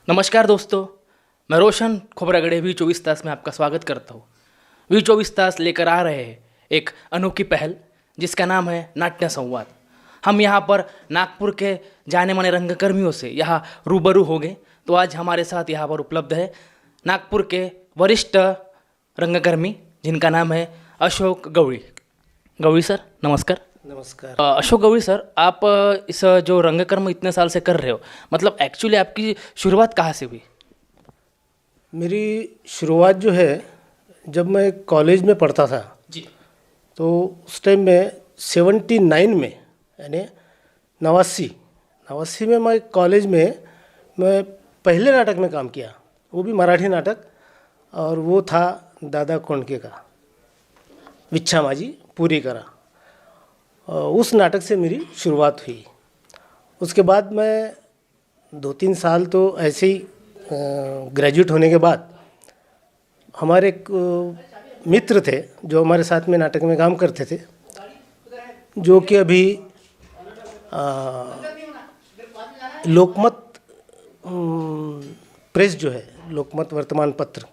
नमस्कार दोस्तों, मैं रोशन खोबरागड़े V24 में आपका स्वागत करता हूँ। V24 लेकर आ रहे हैं एक अनोखी पहल जिसका नाम है नाट्य संवाद। हम यहाँ पर नागपुर के जाने माने रंगकर्मियों से यहाँ रूबरू हो गए। तो आज हमारे साथ यहाँ पर उपलब्ध है नागपुर के वरिष्ठ रंगकर्मी जिनका नाम है अशोक गवड़ी। गवड़ी सर नमस्कार। नमस्कार। अशोक गवड़ी सर, आप इस जो रंगकर्म इतने साल से कर रहे हो, मतलब एक्चुअली आपकी शुरुआत कहाँ से हुई? मेरी शुरुआत जो है, जब मैं कॉलेज में पढ़ता था जी। तो उस टाइम में 79 में यानी नवासी में मैं कॉलेज में मैं पहले नाटक में काम किया, वो भी मराठी नाटक, और वो था दादा कोंडके का विच्छा माझी पूरी करा। उस नाटक से मेरी शुरुआत हुई। उसके बाद मैं 2-3 साल तो ऐसे ही ग्रेजुएट होने के बाद हमारे एक मित्र थे जो हमारे साथ में नाटक में काम करते थे, जो कि अभी लोकमत प्रेस जो है, लोकमत वर्तमान पत्र,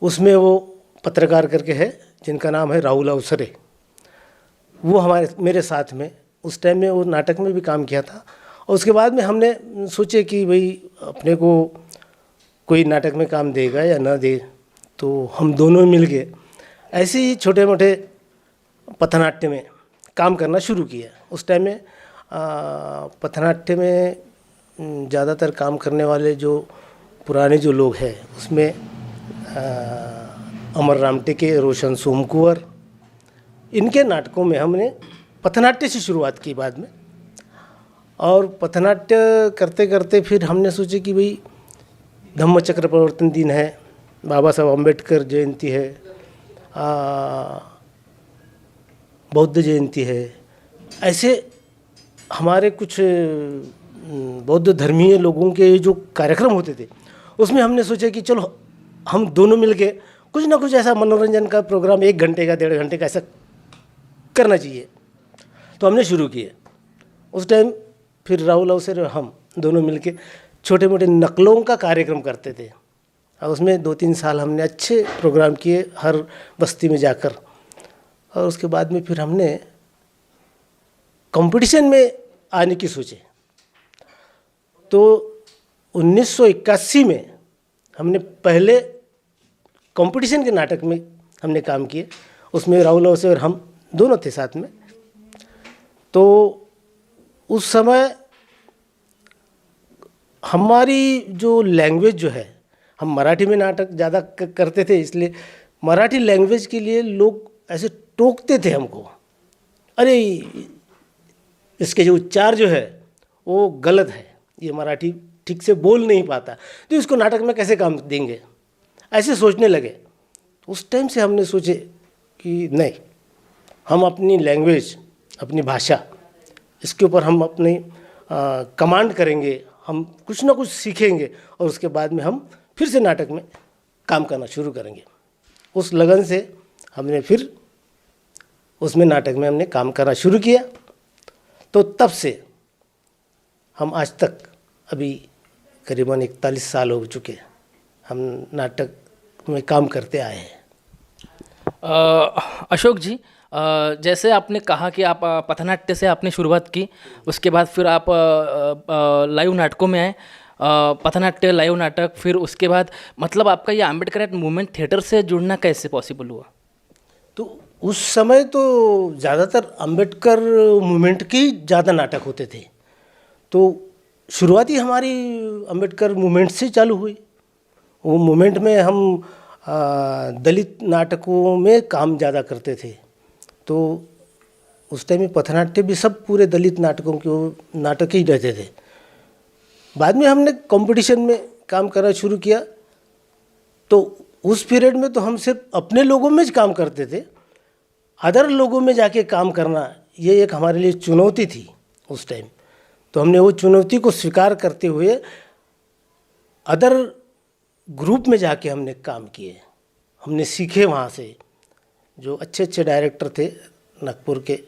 उसमें वो पत्रकार करके है, जिनका नाम है राहुल अवसरे। वो मेरे साथ में उस टाइम में वो नाटक में भी काम किया था। और उसके बाद में हमने सोचे कि भाई अपने को कोई नाटक में काम देगा या ना दे, तो हम दोनों मिल के ऐसे ही छोटे मोटे पथनाट्य में काम करना शुरू किया। उस टाइम में पथनाट्य में ज़्यादातर काम करने वाले जो पुराने जो लोग हैं, उसमें अमर रामटे के रोशन सोमकुंवर, इनके नाटकों में हमने पथनाट्य से शुरुआत की बाद में। और पथनाट्य करते करते फिर हमने सोचे कि भाई धम्मचक्र प्रवर्तन दिन है, बाबा साहब अम्बेडकर जयंती है, बौद्ध जयंती है, ऐसे हमारे कुछ बौद्ध धर्मीय लोगों के जो कार्यक्रम होते थे, उसमें हमने सोचा कि चलो हम दोनों मिलके कुछ ना कुछ ऐसा मनोरंजन का प्रोग्राम 1 घंटे का 1.5 घंटे का ऐसा करना चाहिए। तो हमने शुरू किए। उस टाइम फिर राहुल अवसर और हम दोनों मिलके छोटे मोटे नकलों का कार्यक्रम करते थे, और उसमें 2-3 साल हमने अच्छे प्रोग्राम किए हर बस्ती में जाकर। और उसके बाद में फिर हमने कंपटीशन में आने की सोचे। तो 1981 में हमने पहले कंपटीशन के नाटक में हमने काम किए, उसमें राहुल अवसर और हम दोनों थे साथ में। तो उस समय हमारी जो लैंग्वेज जो है, हम मराठी में नाटक ज़्यादा करते थे, इसलिए मराठी लैंग्वेज के लिए लोग ऐसे टोकते थे हमको, अरे इसके जो उच्चार जो है वो गलत है, ये मराठी ठीक से बोल नहीं पाता, तो इसको नाटक में कैसे काम देंगे, ऐसे सोचने लगे। उस टाइम से हमने सोचे कि नहीं, हम अपनी लैंग्वेज, अपनी भाषा, इसके ऊपर हम अपनी कमांड करेंगे, हम कुछ ना कुछ सीखेंगे, और उसके बाद में हम फिर से नाटक में काम करना शुरू करेंगे। उस लगन से हमने फिर उसमें नाटक में हमने काम करना शुरू किया। तो तब से हम आज तक अभी करीबन 41 साल हो चुके हैं हम नाटक में काम करते आए हैं। अशोक जी, जैसे आपने कहा कि आप पथनाट्य से आपने शुरुआत की, उसके बाद फिर आप लाइव नाटकों में आए, पथनाट्य लाइव नाटक, फिर उसके बाद मतलब आपका ये अम्बेडकर मूवमेंट थिएटर से जुड़ना कैसे पॉसिबल हुआ? तो उस समय तो ज़्यादातर अम्बेडकर मूवमेंट के ही ज़्यादा नाटक होते थे। तो शुरुआती हमारी अम्बेडकर मूवमेंट से चालू हुई। वो मूवमेंट में हम दलित नाटकों में काम ज़्यादा करते थे। तो उस टाइम में पथनाट्य भी सब पूरे दलित नाटकों के नाटक ही रहते थे। बाद में हमने कंपटीशन में काम करना शुरू किया। तो उस पीरियड में तो हम सिर्फ अपने लोगों में काम करते थे, अदर लोगों में जाके काम करना ये एक हमारे लिए चुनौती थी उस टाइम। तो हमने वो चुनौती को स्वीकार करते हुए अदर ग्रुप में जाके हमने काम किए, हमने सीखे वहाँ से। जो अच्छे अच्छे डायरेक्टर थे नागपुर के,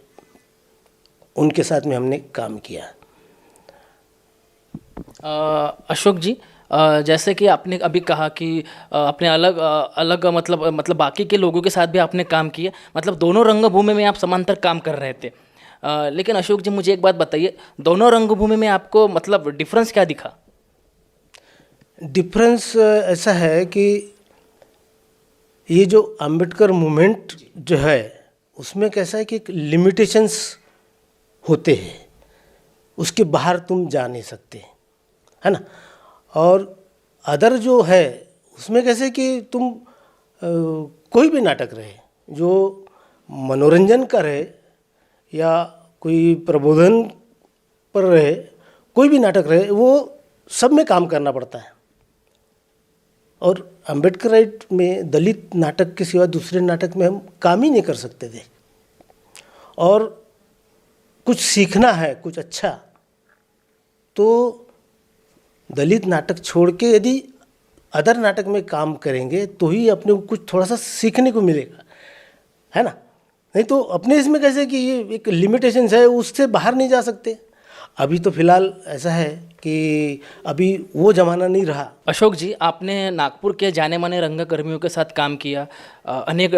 उनके साथ में हमने काम किया। अशोक जी, जैसे कि आपने अभी कहा कि आपने अलग अलग मतलब बाकी के लोगों के साथ भी आपने काम किया, मतलब दोनों रंगभूमि में आप समांतर काम कर रहे थे। लेकिन अशोक जी मुझे एक बात बताइए, दोनों रंगभूमि में आपको मतलब डिफरेंस क्या दिखा? डिफरेंस ऐसा है कि ये जो अंबेडकर मूवमेंट जो है उसमें कैसा है कि एक लिमिटेशंस होते हैं, उसके बाहर तुम जा नहीं सकते, है ना। और अदर जो है उसमें कैसे कि तुम कोई भी नाटक रहे जो मनोरंजन का रहे या कोई प्रबोधन पर रहे, कोई भी नाटक रहे, वो सब में काम करना पड़ता है। और अम्बेडकर राइट में दलित नाटक के सिवा दूसरे नाटक में हम काम ही नहीं कर सकते थे। और कुछ सीखना है कुछ अच्छा, तो दलित नाटक छोड़ के यदि अदर नाटक में काम करेंगे तो ही अपने को कुछ थोड़ा सा सीखने को मिलेगा, है ना। नहीं तो अपने इसमें कैसे कि ये एक लिमिटेशंस है, उससे बाहर नहीं जा सकते। अभी तो फिलहाल ऐसा है कि अभी वो ज़माना नहीं रहा। अशोक जी, आपने नागपुर के जाने माने रंगकर्मियों के साथ काम किया, अनेक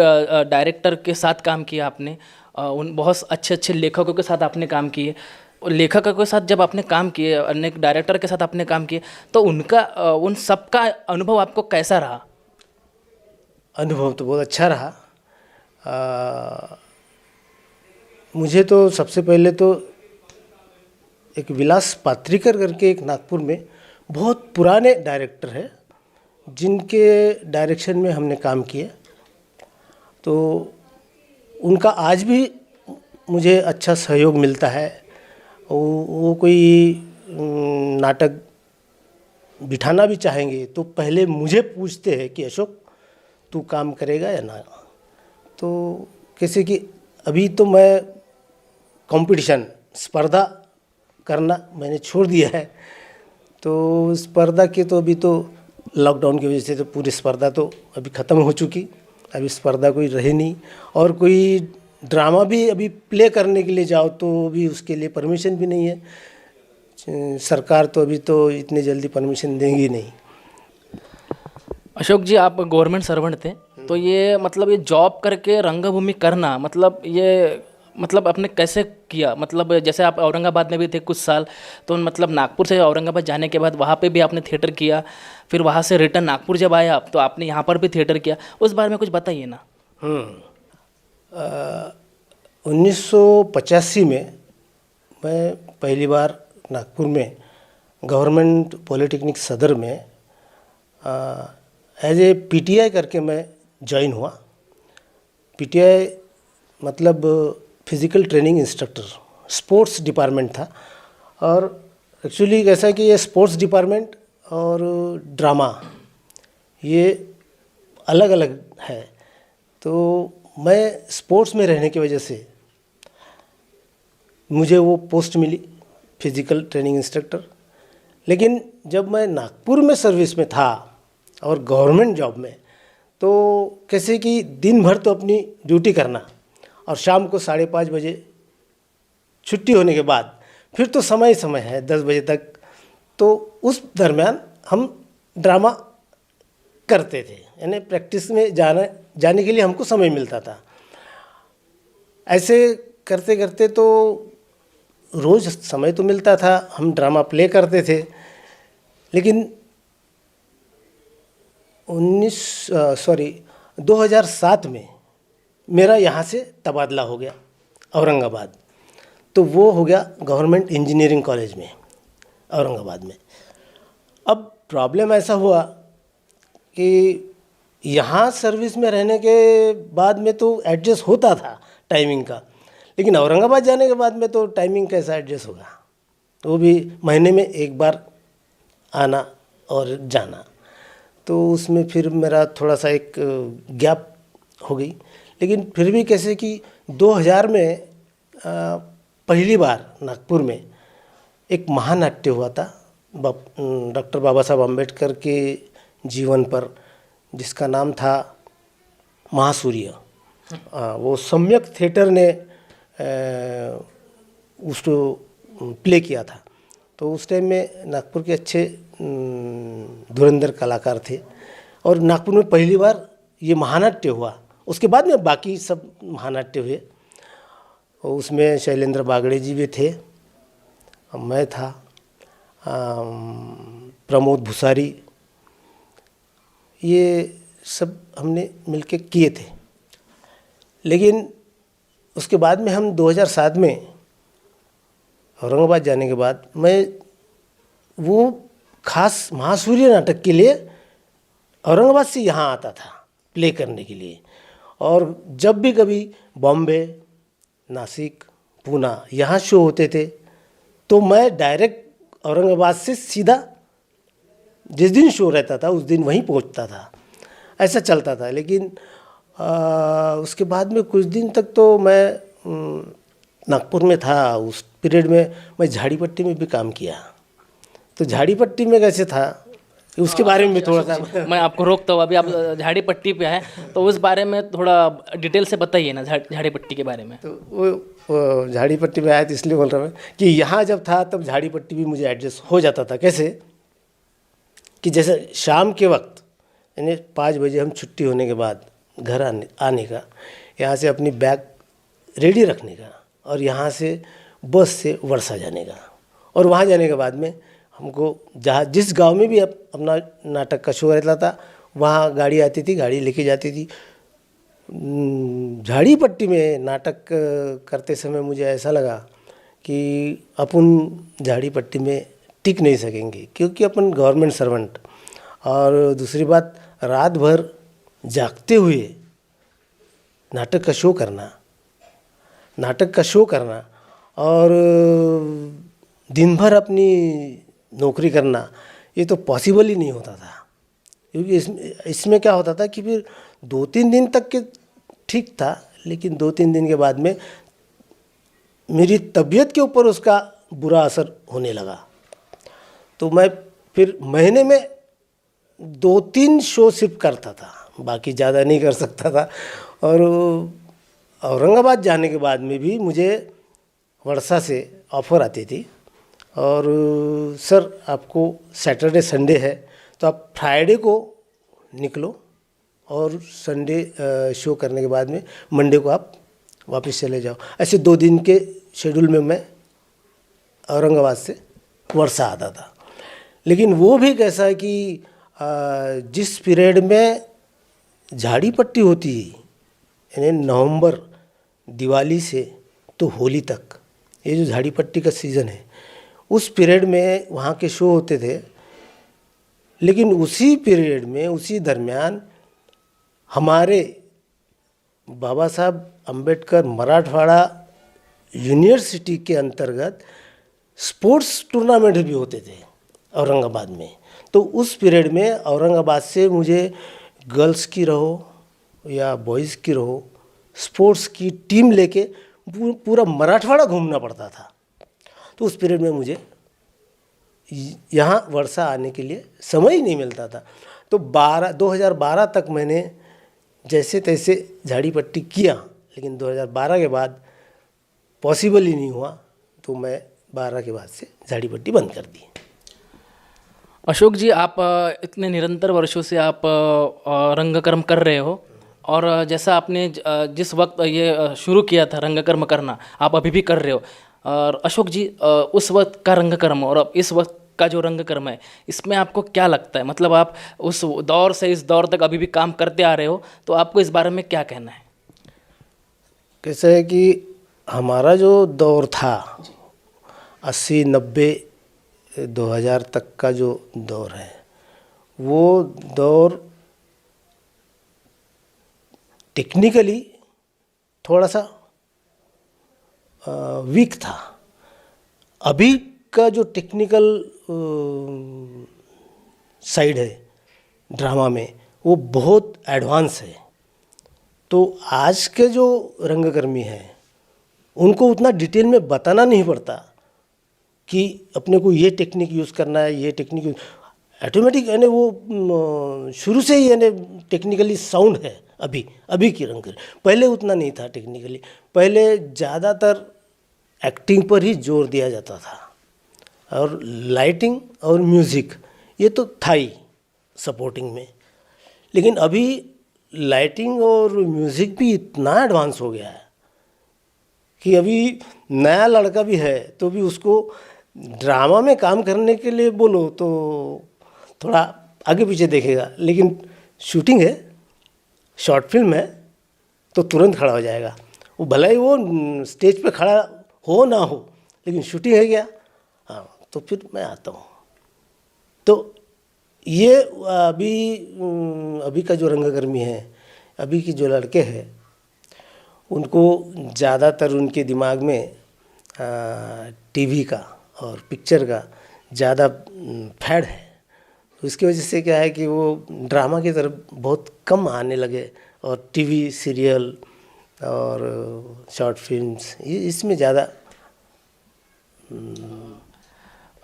डायरेक्टर के साथ काम किया आपने, उन बहुत अच्छे अच्छे लेखकों के साथ आपने काम किए। और लेखकों के साथ जब आपने काम किए, अनेक डायरेक्टर के साथ आपने काम किए, तो उनका उन सब का अनुभव आपको कैसा रहा? अनुभव तो बहुत अच्छा रहा। मुझे तो सबसे पहले तो एक विलास पात्रिकर करके एक नागपुर में बहुत पुराने डायरेक्टर है, जिनके डायरेक्शन में हमने काम किया, तो उनका आज भी मुझे अच्छा सहयोग मिलता है। वो कोई नाटक बिठाना भी चाहेंगे तो पहले मुझे पूछते हैं कि अशोक तू काम करेगा या ना। तो कैसे कि अभी तो मैं कंपटीशन स्पर्धा करना मैंने छोड़ दिया है, तो स्पर्धा के तो अभी तो लॉकडाउन की वजह से तो पूरी स्पर्धा तो अभी ख़त्म हो चुकी, अभी स्पर्धा कोई रहे नहीं। और कोई ड्रामा भी अभी प्ले करने के लिए जाओ तो भी उसके लिए परमिशन भी नहीं है, सरकार तो अभी तो इतने जल्दी परमिशन देंगी नहीं। अशोक जी, आप गवर्नमेंट सर्वेंट थे, तो ये मतलब ये जॉब करके रंगभूमि करना मतलब ये मतलब आपने कैसे किया? मतलब जैसे आप औरंगाबाद में भी थे कुछ साल, तो मतलब नागपुर से औरंगाबाद जाने के बाद वहाँ पे भी आपने थिएटर किया, फिर वहाँ से रिटर्न नागपुर जब आए आप तो आपने यहाँ पर भी थिएटर किया, उस बारे में कुछ बताइए ना। 1985 में मैं पहली बार नागपुर में गवर्नमेंट पॉलिटेक्निक सदर में एज ए पीटीआई करके मैं ज्वाइन हुआ। पीटीआई मतलब physical training instructor, sports department था। और एक्चुअली कैसा है कि ये स्पोर्ट्स डिपार्टमेंट और ड्रामा ये अलग अलग है, तो मैं स्पोर्ट्स में रहने की वजह से मुझे वो पोस्ट मिली फिज़िकल ट्रेनिंग इंस्ट्रक्टर। लेकिन जब मैं नागपुर में सर्विस में था और गवर्नमेंट जॉब में, तो कैसे कि दिन भर तो अपनी ड्यूटी करना और शाम को 5:30 बजे छुट्टी होने के बाद फिर तो समय समय है 10 बजे तक, तो उस दरमियान हम ड्रामा करते थे, यानी प्रैक्टिस में जाने के लिए हमको समय मिलता था। ऐसे करते करते तो रोज़ समय तो मिलता था, हम ड्रामा प्ले करते थे। लेकिन 2007 में मेरा यहाँ से तबादला हो गया औरंगाबाद, तो वो हो गया गवर्नमेंट इंजीनियरिंग कॉलेज में औरंगाबाद में। अब प्रॉब्लम ऐसा हुआ कि यहाँ सर्विस में रहने के बाद में तो एडजस्ट होता था टाइमिंग का, लेकिन औरंगाबाद जाने के बाद में तो टाइमिंग कैसा एडजस्ट होगा, तो वो भी महीने में एक बार आना और जाना, तो उसमें फिर मेरा थोड़ा सा एक गैप हो गई। लेकिन फिर भी कैसे कि 2000 में पहली बार नागपुर में एक महानाट्य हुआ था डॉक्टर बाबा साहब अम्बेडकर के जीवन पर, जिसका नाम था महासूर्य। वो सम्यक थिएटर ने उसको प्ले किया था। तो उस टाइम में नागपुर के अच्छे धुरंधर कलाकार थे। और नागपुर में पहली बार ये महानाट्य हुआ, उसके बाद में बाकी सब महानाट्य हुए। और उसमें शैलेंद्र बागड़े जी भी थे, मैं था, प्रमोद भूसारी, ये सब हमने मिलके किए थे। लेकिन उसके बाद में हम 2007 में औरंगाबाद जाने के बाद मैं वो खास महासूर्य नाटक के लिए औरंगाबाद से यहाँ आता था प्ले करने के लिए। और जब भी कभी बॉम्बे, नासिक, पूना यहाँ शो होते थे तो मैं डायरेक्ट औरंगाबाद से सीधा जिस दिन शो रहता था उस दिन वहीं पहुँचता था, ऐसा चलता था। लेकिन उसके बाद में कुछ दिन तक तो मैं नागपुर में था। उस पीरियड में मैं झाड़ीपट्टी में भी काम किया। तो झाड़ीपट्टी में कैसे था उसके बारे में थोड़ा सा मैं आपको रोकता हूँ, अभी आप झाड़ी पट्टी पे हैं तो उस बारे में थोड़ा डिटेल से बताइए ना, झाड़ी पट्टी के बारे में। तो वो झाड़ी पट्टी में आया तो इसलिए बोल रहा हूँ कि यहाँ जब था तब झाड़ी पट्टी भी मुझे एडजस्ट हो जाता था। कैसे कि जैसे शाम के वक्त यानी 5 बजे हम छुट्टी होने के बाद घर आने का, यहाँ से अपनी बैग रेडी रखने का और यहाँ से बस से वर्षा जाने का। और वहाँ जाने के बाद में हमको जहाँ जिस गांव में भी अपना नाटक का शो रहता था वहाँ गाड़ी आती थी, गाड़ी लेके जाती थी। झाड़ी पट्टी में नाटक करते समय मुझे ऐसा लगा कि अपन झाड़ी पट्टी में टिक नहीं सकेंगे, क्योंकि अपन गवर्नमेंट सर्वेंट, और दूसरी बात रात भर जागते हुए नाटक का शो करना और दिन भर अपनी नौकरी करना, ये तो पॉसिबल ही नहीं होता था। क्योंकि इसमें क्या होता था कि फिर 2-3 दिन तक के ठीक था, लेकिन 2-3 दिन के बाद में मेरी तबीयत के ऊपर उसका बुरा असर होने लगा। तो मैं फिर महीने में 2-3 शो सिर्फ करता था, बाकी ज़्यादा नहीं कर सकता था। और औरंगाबाद जाने के बाद में भी मुझे वर्षा से ऑफ़र आती थी और सर आपको सैटरडे संडे है तो आप फ्राइडे को निकलो और संडे शो करने के बाद में मंडे को आप वापस चले जाओ। ऐसे 2 दिन के शेड्यूल में मैं औरंगाबाद से वर्षा आता था। लेकिन वो भी कैसा है कि जिस पीरियड में झाड़ी पट्टी होती है यानी नवंबर दिवाली से तो होली तक, ये जो झाड़ी पट्टी का सीज़न है उस पीरियड में वहाँ के शो होते थे। लेकिन उसी पीरियड में उसी दरमियान हमारे बाबा साहब अम्बेडकर मराठवाड़ा यूनिवर्सिटी के अंतर्गत स्पोर्ट्स टूर्नामेंट भी होते थे औरंगाबाद में। तो उस पीरियड में औरंगाबाद से मुझे गर्ल्स की रहो या बॉयज़ की रहो स्पोर्ट्स की टीम लेके पूरा मराठवाड़ा घूमना पड़ता था। तो उस पीरियड में मुझे यहाँ वर्षा आने के लिए समय ही नहीं मिलता था। तो 2012 तक मैंने जैसे तैसे झाड़ी पट्टी किया, लेकिन 2012 के बाद पॉसिबल ही नहीं हुआ, तो मैं 12 के बाद से झाड़ी पट्टी बंद कर दी। अशोक जी, आप इतने निरंतर वर्षों से आप रंगकर्म कर रहे हो, और जैसा आपने जिस वक्त ये शुरू किया था रंगकर्म करना, आप अभी भी कर रहे हो। और अशोक जी, उस वक्त का रंगकर्म और अब इस वक्त का जो रंगकर्म है, इसमें आपको क्या लगता है? मतलब आप उस दौर से इस दौर तक अभी भी काम करते आ रहे हो, तो आपको इस बारे में क्या कहना है? कैसा है कि हमारा जो दौर था 80, 90, 2000 तक का जो दौर है, वो दौर टेक्निकली थोड़ा सा वीक था। अभी का जो टेक्निकल साइड है ड्रामा में वो बहुत एडवांस है। तो आज के जो रंगकर्मी हैं उनको उतना डिटेल में बताना नहीं पड़ता कि अपने को ये टेक्निक यूज़ करना है, ये टेक्निक ऑटोमेटिक यानी वो शुरू से ही यानी टेक्निकली साउंड है। अभी की रंगकर्मी, पहले उतना नहीं था टेक्निकली। पहले ज़्यादातर एक्टिंग पर ही जोर दिया जाता था और लाइटिंग और म्यूज़िक ये तो था ही सपोर्टिंग में। लेकिन अभी लाइटिंग और म्यूज़िक भी इतना एडवांस हो गया है कि अभी नया लड़का भी है तो भी उसको ड्रामा में काम करने के लिए बोलो तो थोड़ा आगे पीछे देखेगा, लेकिन शूटिंग है, शॉर्ट फिल्म है तो तुरंत खड़ा हो जाएगा। वो भले ही वो स्टेज पे खड़ा हो ना हो, लेकिन शूटिंग है क्या, हाँ तो फिर मैं आता हूँ। तो ये अभी का जो रंगकर्मी है, अभी की जो लड़के हैं, उनको ज़्यादातर उनके दिमाग में टीवी का और पिक्चर का ज़्यादा फैड है। तो इसकी वजह से क्या है कि वो ड्रामा की तरफ बहुत कम आने लगे और टीवी सीरियल और शॉर्ट फिल्म्स इसमें ज़्यादा।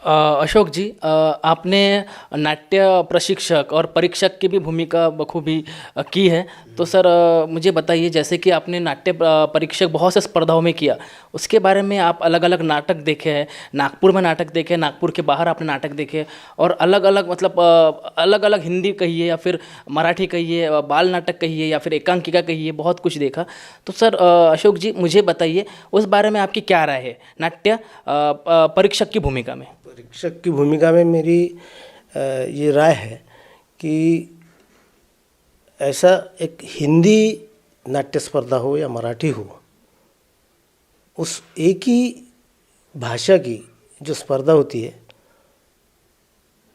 अशोक जी, आपने नाट्य प्रशिक्षक और परीक्षक की भी भूमिका बखूबी की है। तो सर मुझे बताइए, जैसे कि आपने नाट्य परीक्षक बहुत से स्पर्धाओं में किया, उसके बारे में आप अलग अलग नाटक देखे हैं, नागपुर में नाटक देखे, नागपुर के बाहर आपने नाटक देखे, और अलग अलग मतलब अलग अलग हिंदी कहिए या फिर मराठी कहिए, बाल नाटक कहिए या फिर एकांकिका कहिए, बहुत कुछ देखा। तो सर अशोक जी मुझे बताइए उस बारे में आपकी क्या राय है नाट्य परीक्षक की भूमिका में? परीक्षक की भूमिका में मेरी ये राय है कि ऐसा एक हिंदी नाट्य स्पर्धा हो या मराठी हो, उस एक ही भाषा की जो स्पर्धा होती है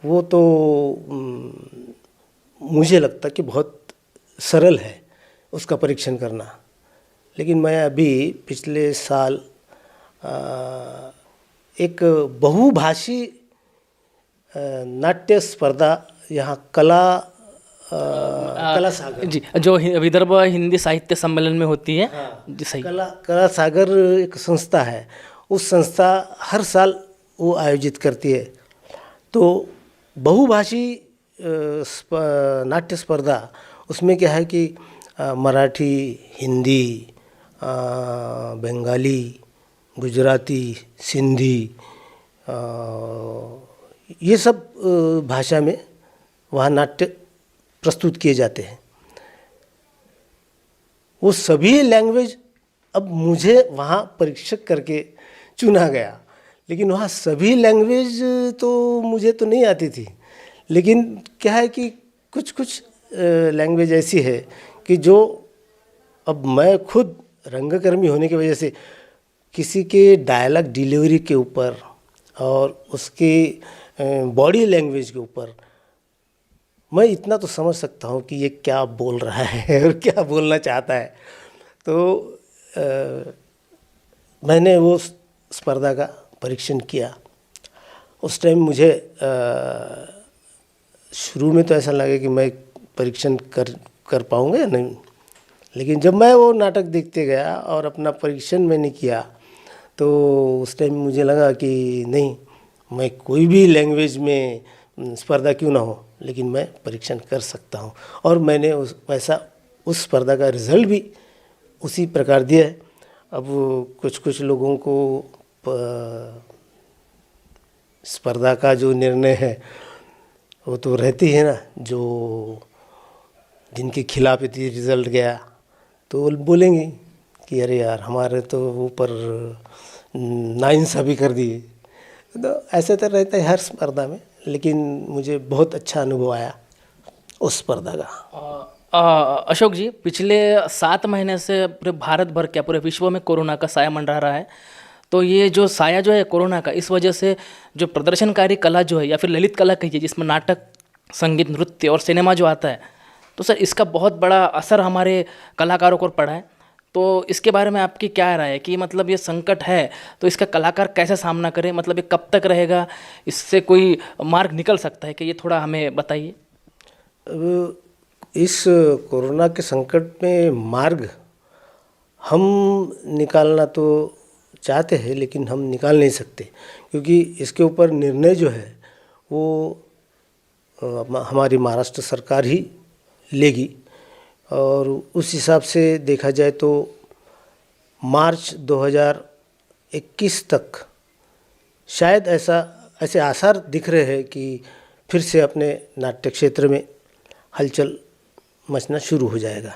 वो तो मुझे लगता कि बहुत सरल है उसका परीक्षण करना। लेकिन मैं अभी पिछले साल एक बहुभाषी नाट्य स्पर्धा यहाँ कला सागर जी, जो विदर्भ हिंदी साहित्य सम्मेलन में होती है। हाँ, जी सही। कला सागर एक संस्था है, उस संस्था हर साल वो आयोजित करती है। तो बहुभाषी नाट्य स्पर्धा, उसमें क्या है कि मराठी, हिंदी, बंगाली, गुजराती, सिंधी, ये सब भाषा में वहाँ नाट्य प्रस्तुत किए जाते हैं। वो सभी लैंग्वेज अब मुझे वहाँ परीक्षक करके चुना गया, लेकिन वहाँ सभी लैंग्वेज तो मुझे तो नहीं आती थी। लेकिन क्या है कि कुछ कुछ लैंग्वेज ऐसी है कि जो अब मैं खुद रंगकर्मी होने की वजह से किसी के डायलॉग डिलीवरी के ऊपर और उसके बॉडी लैंग्वेज के ऊपर मैं इतना तो समझ सकता हूँ कि ये क्या बोल रहा है और क्या बोलना चाहता है। तो मैंने वो स्पर्धा का परीक्षण किया। उस टाइम मुझे शुरू में तो ऐसा लगा कि मैं परीक्षण कर पाऊँगा या नहीं, लेकिन जब मैं वो नाटक देखते गया और अपना परीक्षण मैंने किया तो उस टाइम मुझे लगा कि नहीं, मैं कोई भी लैंग्वेज में स्पर्धा क्यों ना हो, लेकिन मैं परीक्षण कर सकता हूँ। और मैंने उस स्पर्धा का रिज़ल्ट भी उसी प्रकार दिया है। अब कुछ लोगों को स्पर्धा का जो निर्णय है वो तो रहती है ना, जो जिनके खिलाफ यदि रिज़ल्ट गया तो वो बोलेंगे कि अरे यार हमारे तो ऊपर नाइंसाफ़ी कर दिए। तो ऐसे तो रहता है हर स्पर्धा में, लेकिन मुझे बहुत अच्छा अनुभव आया उस स्पर्धा का। अशोक जी, पिछले 7 महीने से पूरे भारत भर क्या पूरे विश्व में कोरोना का साया मंडरा रहा है। तो ये जो साया जो है कोरोना का, इस वजह से जो प्रदर्शनकारी कला जो है या फिर ललित कला कहिए, जिसमें नाटक, संगीत, नृत्य और सिनेमा जो आता है, तो सर इसका बहुत बड़ा असर हमारे कलाकारों को पड़ा है। तो इसके बारे में आपकी क्या राय है कि मतलब ये संकट है तो इसका कलाकार कैसे सामना करे, मतलब ये कब तक रहेगा, इससे कोई मार्ग निकल सकता है कि ये थोड़ा हमें बताइए। अब इस कोरोना के संकट में मार्ग हम निकालना तो चाहते हैं, लेकिन हम निकाल नहीं सकते, क्योंकि इसके ऊपर निर्णय जो है वो हमारी महाराष्ट्र सरकार ही लेगी। और उस हिसाब से देखा जाए तो मार्च 2021 तक शायद ऐसे आसार दिख रहे हैं कि फिर से अपने नाट्य क्षेत्र में हलचल मचना शुरू हो जाएगा।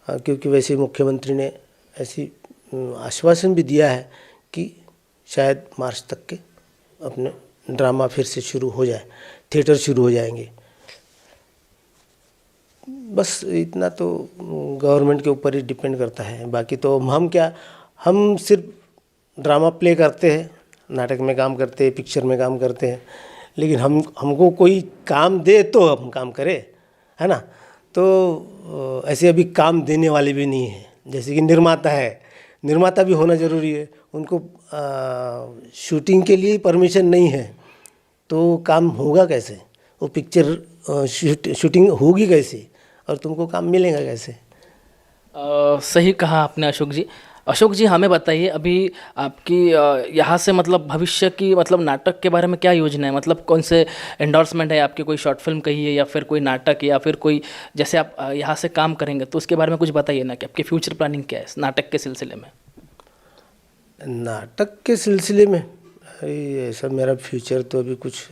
क्योंकि वैसे मुख्यमंत्री ने ऐसी आश्वासन भी दिया है कि शायद मार्च तक के अपने ड्रामा फिर से शुरू हो जाए, थिएटर शुरू हो जाएंगे। बस इतना तो गवर्नमेंट के ऊपर ही डिपेंड करता है। बाकी तो हम क्या, हम सिर्फ ड्रामा प्ले करते हैं, नाटक में काम करते हैं, पिक्चर में काम करते हैं, लेकिन हमको कोई काम दे तो हम काम करें, है ना। तो ऐसे अभी काम देने वाले भी नहीं है। जैसे कि निर्माता है, निर्माता भी होना ज़रूरी है। उनको शूटिंग के लिए परमिशन नहीं है तो काम होगा कैसे? वो पिक्चर शूटिंग होगी कैसे और तुमको काम मिलेगा कैसे? सही कहा आपने अशोक जी। अशोक जी, हमें बताइए अभी आपकी यहाँ से मतलब भविष्य की मतलब नाटक के बारे में क्या योजना है? मतलब कौन से एंडोर्समेंट है आपकी? कोई शॉर्ट फिल्म कही है या फिर कोई नाटक या फिर कोई, जैसे आप यहाँ से काम करेंगे तो उसके बारे में कुछ बताइए ना कि आपकी फ्यूचर प्लानिंग क्या है इस नाटक के सिलसिले में? नाटक के सिलसिले में ऐसा मेरा फ्यूचर तो अभी कुछ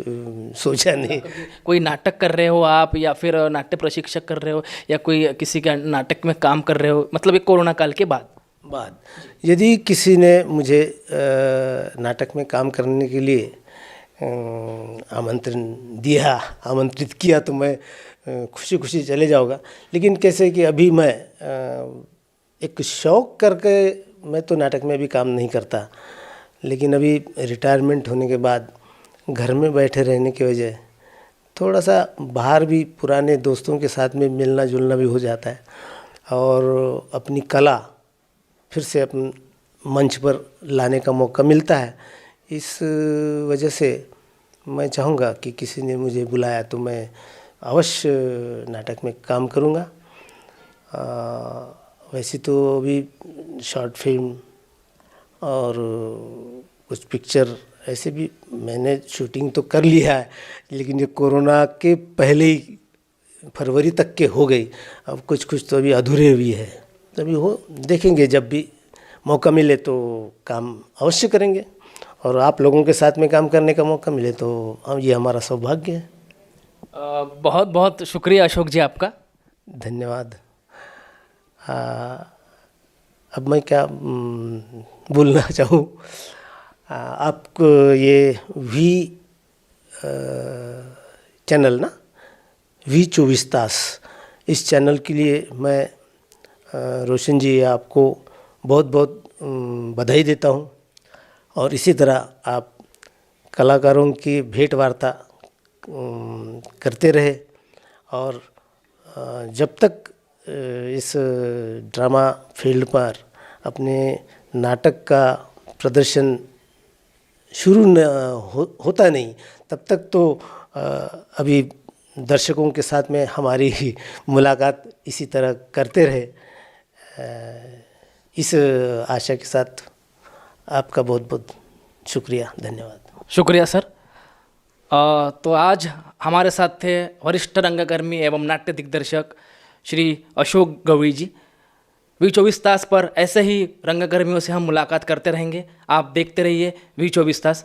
सोचा नहीं। कोई नाटक कर रहे हो आप या फिर नाट्य प्रशिक्षक कर रहे हो या कोई किसी का नाटक में काम कर रहे हो, मतलब एक कोरोना काल के बाद? यदि किसी ने मुझे नाटक में काम करने के लिए आमंत्रित किया तो मैं खुशी खुशी चले जाऊंगा। लेकिन कैसे कि अभी मैं एक शौक करके मैं तो नाटक में भी काम नहीं करता, लेकिन अभी रिटायरमेंट होने के बाद घर में बैठे रहने की वजह थोड़ा सा बाहर भी पुराने दोस्तों के साथ में मिलना जुलना भी हो जाता है और अपनी कला फिर से अपन मंच पर लाने का मौका मिलता है। इस वजह से मैं चाहूँगा कि किसी ने मुझे बुलाया तो मैं अवश्य नाटक में काम करूँगा। वैसे तो अभी शॉर्ट फिल्म और कुछ पिक्चर ऐसे भी मैंने शूटिंग तो कर लिया है, लेकिन ये कोरोना के पहले ही फरवरी तक के हो गई। अब कुछ तो अभी अधूरे भी है, तभी हो देखेंगे। जब भी मौका मिले तो काम अवश्य करेंगे और आप लोगों के साथ में काम करने का मौका मिले तो ये हमारा सौभाग्य है। बहुत बहुत शुक्रिया अशोक जी आपका। धन्यवाद। अब मैं क्या बोलना चाहूँ, आपको ये चैनल ना V24 इस चैनल के लिए मैं रोशन जी आपको बहुत बहुत बधाई देता हूँ। और इसी तरह आप कलाकारों की भेंट वार्ता करते रहे और जब तक इस ड्रामा फील्ड पर अपने नाटक का प्रदर्शन शुरू होता नहीं तब तक तो अभी दर्शकों के साथ में हमारी मुलाकात इसी तरह करते रहे, इस आशा के साथ आपका बहुत बहुत शुक्रिया, धन्यवाद। शुक्रिया सर। तो आज हमारे साथ थे वरिष्ठ रंगकर्मी एवं नाट्य दिग्दर्शक श्री अशोक गवई जी। V24 पर ऐसे ही रंगकर्मियों से हम मुलाकात करते रहेंगे। आप देखते रहिए V24।